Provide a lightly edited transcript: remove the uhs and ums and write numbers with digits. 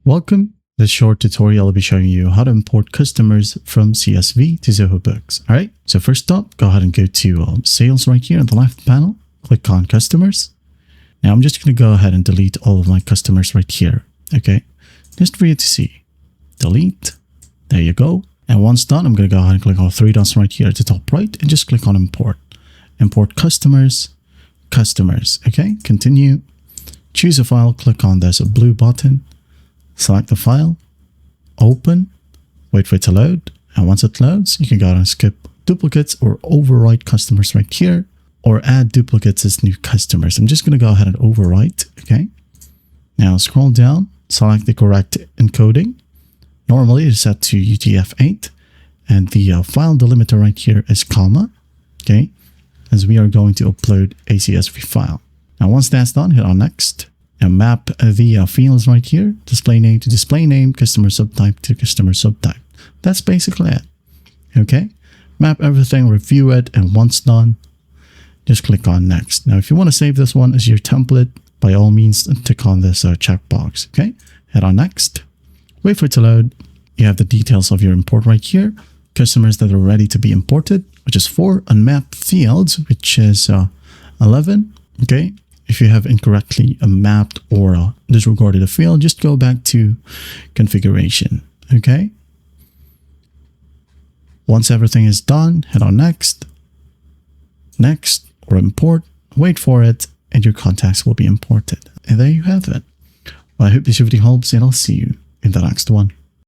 Welcome. This short tutorial will be showing you how to import customers from CSV to Zoho Books. All right. So first up, go ahead and go to sales right here on the left panel. Click on customers. Now I'm just going to go ahead and delete all of my customers right here. Okay. Just for you to see. Delete. There you go. And once done, I'm going to go ahead and click on three dots right here at the top right and just click on import. Import customers. Okay. Continue. Choose a file. Click on this blue button. Select the file, open, wait for it to load, and once it loads, you can go ahead and skip duplicates or overwrite customers right here, or add duplicates as new customers. I'm just going to go ahead and overwrite, okay? Now scroll down, select the correct encoding. Normally it's set to UTF-8, and the file delimiter right here is comma, okay? As we are going to upload a CSV file. Now once that's done, hit on next. And map the fields right here, display name to display name, customer subtype to customer subtype. That's basically it. Okay. Map everything, review it, and once done, just click on next. Now, if you want to save this one as your template, by all means, tick on this checkbox. Okay. Hit on next. Wait for it to load. You have the details of your import right here. Customers that are ready to be imported, which is 4 unmapped fields, which is 11. Okay. If you have incorrectly mapped or disregarded a field, just go back to configuration, okay? Once everything is done, hit on next, or import, wait for it, and your contacts will be imported. And there you have it. Well, I hope this video helps, and I'll see you in the next one.